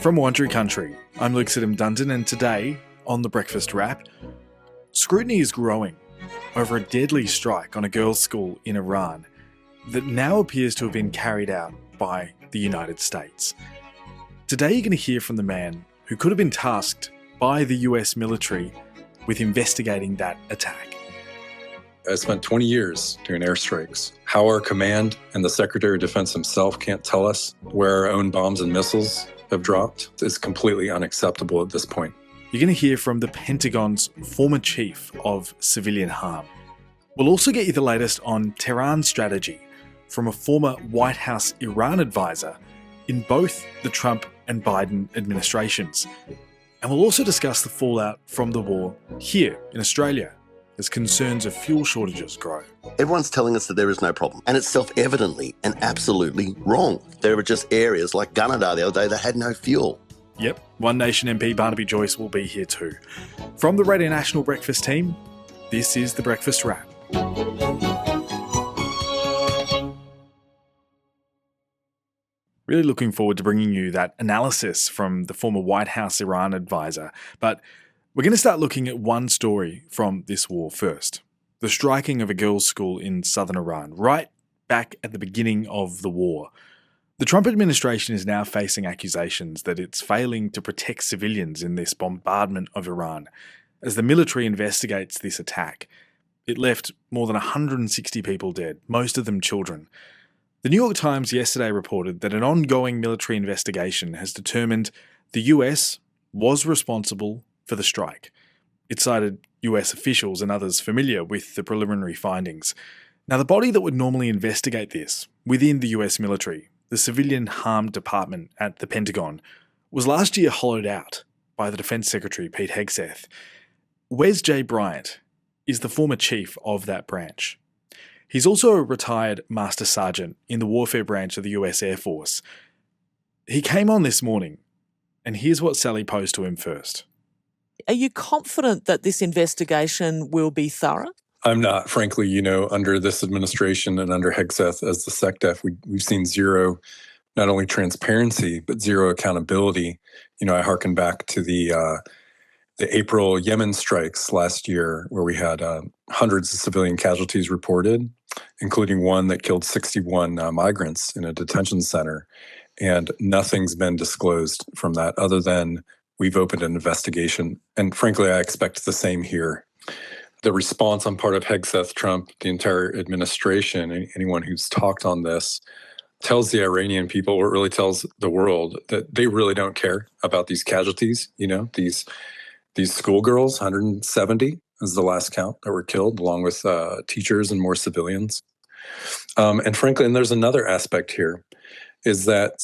From Wandry Country, I'm Luke Sidham-Dundon, and today, on The Breakfast Wrap, scrutiny is growing over a deadly strike on a girls' school in Iran that now appears to have been carried out by the United States. Today you're going to hear from the man who could have been tasked by the US military with investigating that attack. I spent 20 years doing airstrikes. How our command and the Secretary of Defense himself can't tell us where our own bombs and missiles have dropped is completely unacceptable at this point. You're going to hear from the Pentagon's former chief of civilian harm. We'll also get you the latest on Tehran's strategy from a former White House Iran advisor in both the Trump and Biden administrations. And we'll also discuss the fallout from the war here in Australia as concerns of fuel shortages grow. Everyone's telling us that there is no problem, and it's self-evidently and absolutely wrong. There are just areas like Gunnedah the other day that had no fuel. Yep, One Nation MP Barnaby Joyce will be here too. From the Radio National Breakfast team, this is The Breakfast Wrap. Really looking forward to bringing you that analysis from the former White House Iran advisor, but we're going to start looking at one story from this war first. The striking of a girls' school in southern Iran, right back at the beginning of the war. The Trump administration is now facing accusations that it's failing to protect civilians in this bombardment of Iran. As the military investigates this attack, it left more than 160 people dead, most of them children. The New York Times yesterday reported that an ongoing military investigation has determined the US was responsible for the strike. It cited US officials and others familiar with the preliminary findings. Now, the body that would normally investigate this within the US military, the Civilian Harm Department at the Pentagon, was last year hollowed out by the Defense Secretary Pete Hegseth. Wes J. Bryant is the former chief of that branch. He's also a retired Master Sergeant in the warfare branch of the US Air Force. He came on this morning, and here's what Sally posed to him first. Are you confident that this investigation will be thorough? I'm not, frankly, under this administration and under Hegseth as the SecDef, we've seen zero, not only transparency, but zero accountability. I hearken back to the April Yemen strikes last year where we had hundreds of civilian casualties reported, including one that killed 61 migrants in a detention center. And nothing's been disclosed from that other than we've opened an investigation. And frankly, I expect the same here. The response on part of Hegseth, Trump, the entire administration, anyone who's talked on this, tells the Iranian people, or it really tells the world, that they really don't care about these casualties. These schoolgirls, 170 is the last count that were killed, along with teachers and more civilians. And frankly, and there's another aspect here, is that,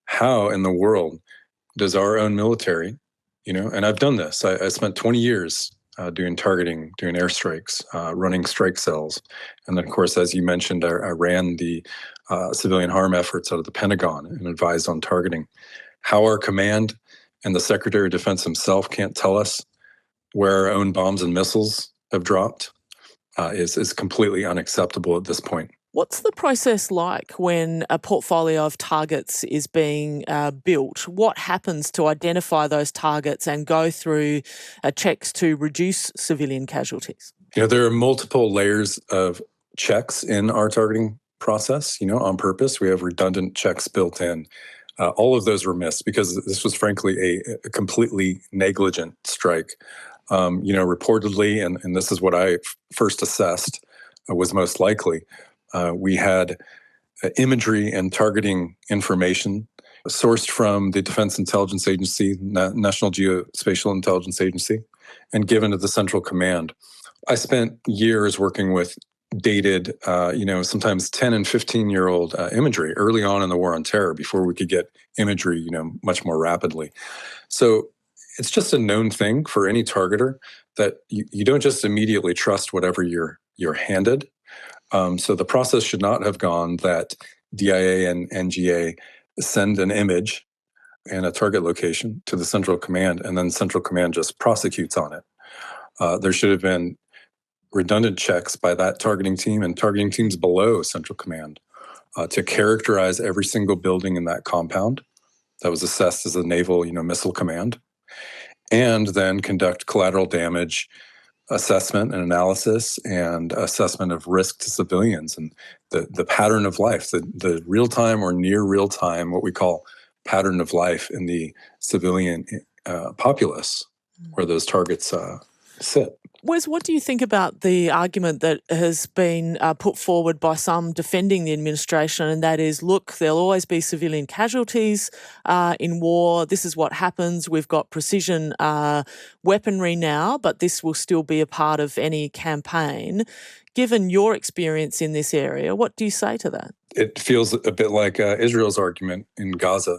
how in the world does our own military, and I've done this. I spent 20 years doing targeting, doing airstrikes, running strike cells. And then, of course, as you mentioned, I ran the civilian harm efforts out of the Pentagon and advised on targeting. How our command and the Secretary of Defense himself can't tell us where our own bombs and missiles have dropped is completely unacceptable at this point. What's the process like when a portfolio of targets is being built? What happens to identify those targets and go through checks to reduce civilian casualties? There are multiple layers of checks in our targeting process, on purpose. We have redundant checks built in. All of those were missed because this was frankly a completely negligent strike. Reportedly, and this is what I first assessed was most likely, we had imagery and targeting information sourced from the Defense Intelligence Agency, National Geospatial Intelligence Agency, and given to the Central Command. I spent years working with dated, sometimes 10 and 15-year-old imagery early on in the War on Terror before we could get imagery, much more rapidly. So it's just a known thing for any targeter that you don't just immediately trust whatever you're handed. So the process should not have gone that DIA and NGA send an image and a target location to the Central Command, and then Central Command just prosecutes on it. There should have been redundant checks by that targeting team and targeting teams below Central Command to characterize every single building in that compound that was assessed as the Naval, Missile Command, and then conduct collateral damage assessment and analysis and assessment of risk to civilians and the pattern of life, the real-time or near real-time, what we call pattern of life in the civilian populace where those targets sit. Wes, what do you think about the argument that has been put forward by some defending the administration, and that is, look, there'll always be civilian casualties in war. This is what happens. We've got precision weaponry now, but this will still be a part of any campaign. Given your experience in this area, what do you say to that? It feels a bit like Israel's argument in Gaza.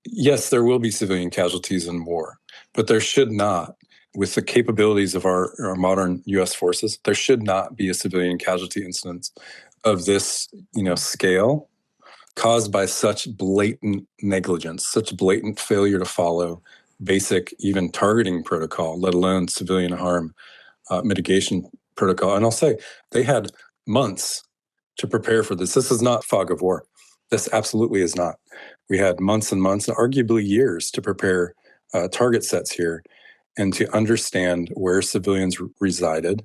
Yes, there will be civilian casualties in war, but there should not. With the capabilities of our modern U.S. forces, there should not be a civilian casualty incident of this, scale caused by such blatant negligence, such blatant failure to follow basic, even targeting protocol, let alone civilian harm mitigation protocol. And I'll say they had months to prepare for this. This is not fog of war. This absolutely is not. We had months and months, and arguably years, to prepare target sets here and to understand where civilians resided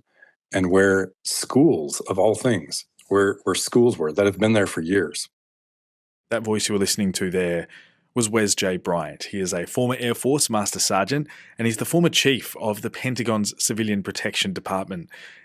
and where schools, of all things, where schools were that have been there for years. That voice you were listening to there was Wes J. Bryant. He is a former Air Force Master Sergeant, and he's the former chief of the Pentagon's Civilian Protection Department.